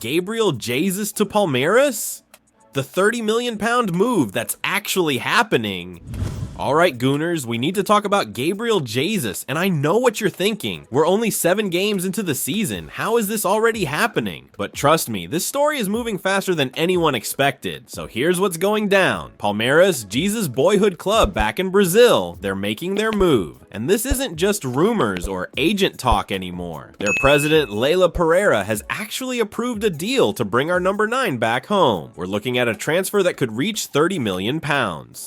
Gabriel Jesus to Palmeiras? The £30 million move that's actually happening. Alright Gooners, we need to talk about Gabriel Jesus, and I know what you're thinking. We're only 7 games into the season, how is this already happening? But trust me, this story is moving faster than anyone expected. So here's what's going down. Palmeiras, Jesus' boyhood club back in Brazil, they're making their move. And this isn't just rumors or agent talk anymore. Their president, Leila Pereira, has actually approved a deal to bring our number 9 back home. We're looking at a transfer that could reach £30 million.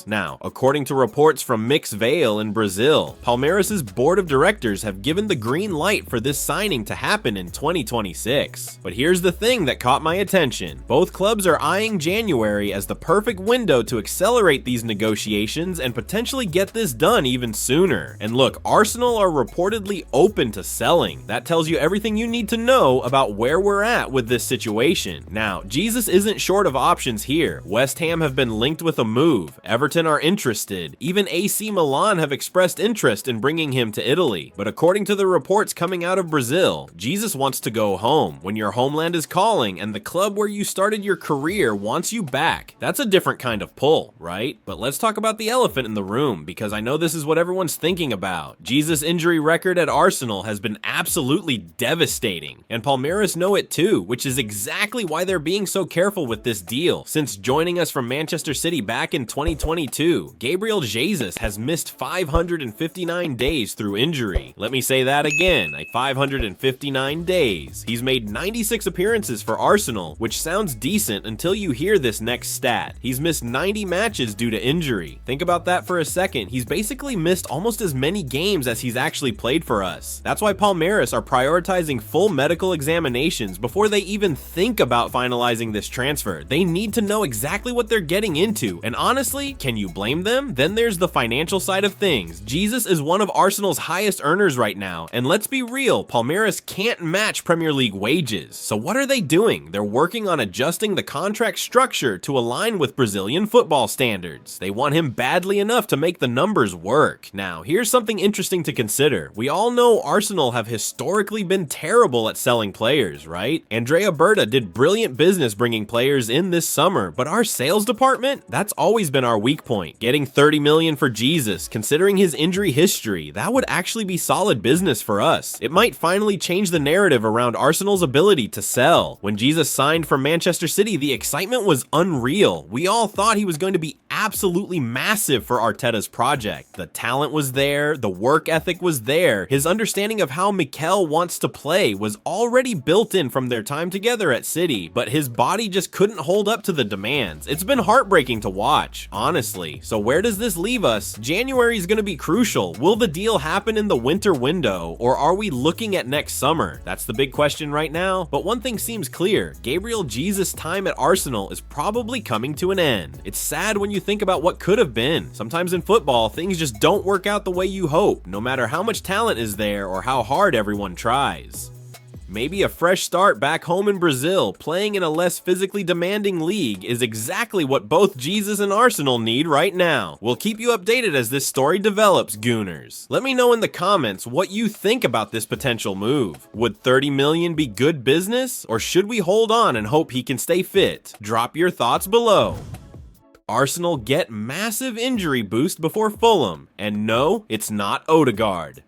Now, according to reports from Mix Vale in Brazil, Palmeiras' board of directors have given the green light for this signing to happen in 2026. But here's the thing that caught my attention. Both clubs are eyeing January as the perfect window to accelerate these negotiations and potentially get this done even sooner. And look, Arsenal are reportedly open to selling. That tells you everything you need to know about where we're at with this situation. Now, Jesus isn't short of options here. West Ham have been linked with a move. Everton are interested. Even AC Milan have expressed interest in bringing him to Italy. But according to the reports coming out of Brazil, Jesus wants to go home. When your homeland is calling and the club where you started your career wants you back, that's a different kind of pull, right? But let's talk about the elephant in the room, because I know this is what everyone's thinking about. Jesus' injury record at Arsenal has been absolutely devastating, and Palmeiras know it too, which is exactly why they're being so careful with this deal. Since joining us from Manchester City back in 2022, Gabriel Jesus has missed 559 days through injury. Let me say that again, 559 days. He's made 96 appearances for Arsenal, which sounds decent until you hear this next stat. He's missed 90 matches due to injury. Think about that for a second. He's basically missed almost as many games as he's actually played for us. That's why Palmeiras are prioritizing full medical examinations before they even think about finalizing this transfer. They need to know exactly what they're getting into, and honestly, can you blame them? Then there's the financial side of things. Jesus is one of Arsenal's highest earners right now, and let's be real, Palmeiras can't match Premier League wages. So what are they doing? They're working on adjusting the contract structure to align with Brazilian football standards. They want him badly enough to make the numbers work. Now, here's something interesting to consider. We all know Arsenal have historically been terrible at selling players, right? Andrea Berta did brilliant business bringing players in this summer, but our sales department, that's always been our weak point. Getting $30 million for Jesus, considering his injury history, that would actually be solid business for us. It might finally change the narrative around Arsenal's ability to sell. When Jesus signed for Manchester City, the excitement was unreal. We all thought he was going to be absolutely massive for Arteta's project. The talent was there, the work ethic was there, his understanding of how Mikel wants to play was already built in from their time together at City, but his body just couldn't hold up to the demands. It's been heartbreaking to watch, honestly. So where does this leave us? January is going to be crucial. Will the deal happen in the winter window, or are we looking at next summer? That's the big question right now, but one thing seems clear. Gabriel Jesus' time at Arsenal is probably coming to an end. It's sad when you think about what could have been. Sometimes in football, things just don't work out the way you hope, no matter how much talent is there or how hard everyone tries. Maybe a fresh start back home in Brazil, playing in a less physically demanding league, is exactly what both Jesus and Arsenal need right now. We'll keep you updated as this story develops, Gooners. Let me know in the comments what you think about this potential move. Would $30 million be good business, or should we hold on and hope he can stay fit? Drop your thoughts below. Arsenal get massive injury boost before Fulham, and no, it's not Odegaard.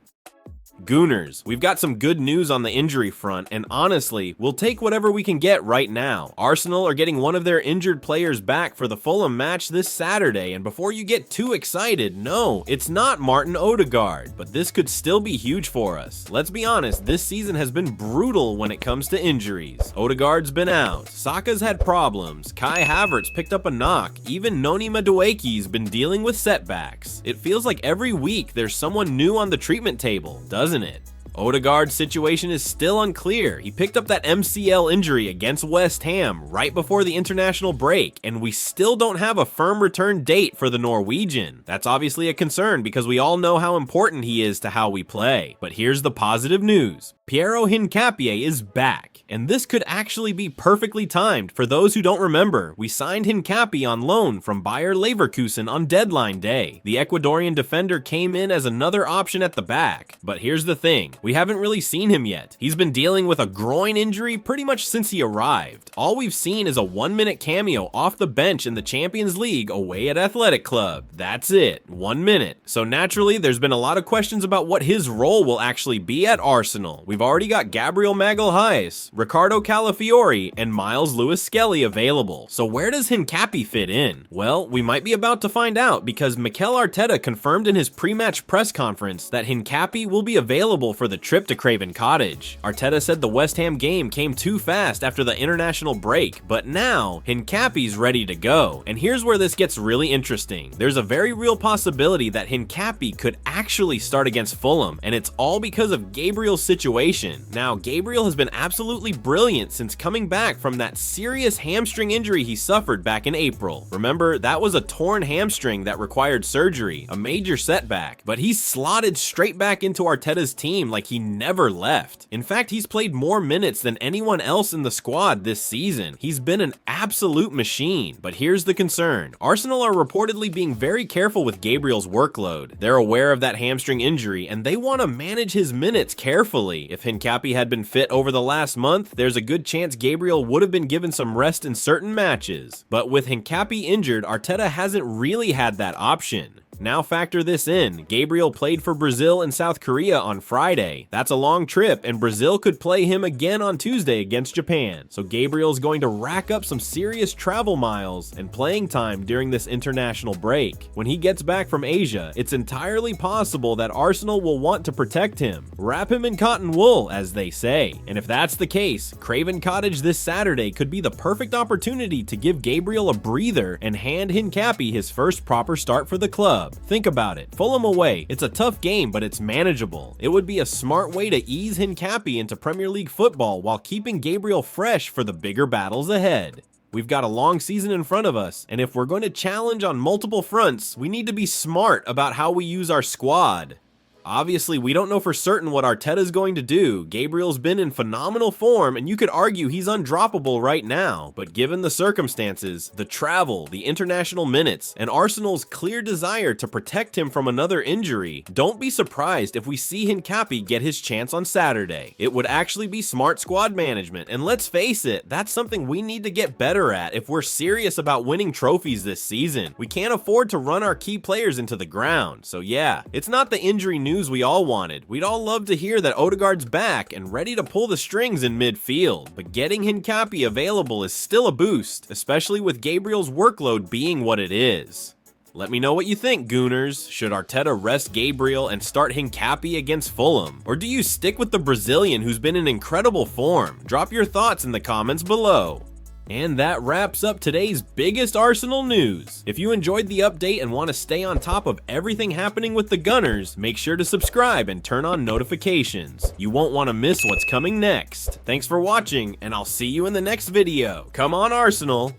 Gooners, we've got some good news on the injury front, and honestly, we'll take whatever we can get right now. Arsenal are getting one of their injured players back for the Fulham match this Saturday, and before you get too excited, no, it's not Martin Odegaard, but this could still be huge for us. Let's be honest, this season has been brutal when it comes to injuries. Odegaard's been out, Saka's had problems, Kai Havertz picked up a knock, even Noni Madueke's been dealing with setbacks. It feels like every week there's someone new on the treatment table, doesn't it? Odegaard's situation is still unclear. He picked up that MCL injury against West Ham right before the international break, and we still don't have a firm return date for the Norwegian. That's obviously a concern because we all know how important he is to how we play. But here's the positive news. Piero Hincapie is back, and this could actually be perfectly timed. For those who don't remember, we signed Hincapie on loan from Bayer Leverkusen on deadline day. The Ecuadorian defender came in as another option at the back, but here's the thing. We haven't really seen him yet. He's been dealing with a groin injury pretty much since he arrived. All we've seen is a 1-minute cameo off the bench in the Champions League away at Athletic Club. That's it, 1 minute. So naturally, there's been a lot of questions about what his role will actually be at Arsenal. We've already got Gabriel Jesus, Ricardo Calafiori, and Miles Lewis-Skelly available. So where does Hincapie fit in? Well, we might be about to find out because Mikel Arteta confirmed in his pre-match press conference that Hincapie will be available for the trip to Craven Cottage. Arteta said the West Ham game came too fast after the international break, but now Hincapie's ready to go. And here's where this gets really interesting. There's a very real possibility that Hincapie could actually start against Fulham, and it's all because of Gabriel's situation. Now, Gabriel has been absolutely brilliant since coming back from that serious hamstring injury he suffered back in April. Remember, that was a torn hamstring that required surgery, a major setback, but he's slotted straight back into Arteta's team like he never left. In fact, he's played more minutes than anyone else in the squad this season. He's been an absolute machine. But here's the concern. Arsenal are reportedly being very careful with Gabriel's workload. They're aware of that hamstring injury and they want to manage his minutes carefully. If Hincapie had been fit over the last month, there's a good chance Gabriel would have been given some rest in certain matches. But with Hincapie injured, Arteta hasn't really had that option. Now factor this in, Gabriel played for Brazil and South Korea on Friday. That's a long trip, and Brazil could play him again on Tuesday against Japan. So Gabriel's going to rack up some serious travel miles and playing time during this international break. When he gets back from Asia, it's entirely possible that Arsenal will want to protect him. Wrap him in cotton wool, as they say. And if that's the case, Craven Cottage this Saturday could be the perfect opportunity to give Gabriel a breather and hand Hincapie his first proper start for the club. Think about it. Fulham away. It's a tough game, but it's manageable. It would be a smart way to ease Hincapie into Premier League football while keeping Gabriel fresh for the bigger battles ahead. We've got a long season in front of us, and if we're going to challenge on multiple fronts, we need to be smart about how we use our squad. Obviously, we don't know for certain what Arteta's going to do. Gabriel's been in phenomenal form, and you could argue he's undroppable right now. But given the circumstances, the travel, the international minutes, and Arsenal's clear desire to protect him from another injury, don't be surprised if we see Hincapie get his chance on Saturday. It would actually be smart squad management, and let's face it, that's something we need to get better at if we're serious about winning trophies this season. We can't afford to run our key players into the ground. So yeah, it's not the injury news we all wanted. We'd all love to hear that Odegaard's back and ready to pull the strings in midfield, but getting Hincapie available is still a boost, especially with Gabriel's workload being what it is. Let me know what you think, Gooners. Should Arteta rest Gabriel and start Hincapie against Fulham? Or do you stick with the Brazilian who's been in incredible form? Drop your thoughts in the comments below. And that wraps up today's biggest Arsenal news. If you enjoyed the update and want to stay on top of everything happening with the Gunners, make sure to subscribe and turn on notifications. You won't want to miss what's coming next. Thanks for watching, and I'll see you in the next video. Come on, Arsenal!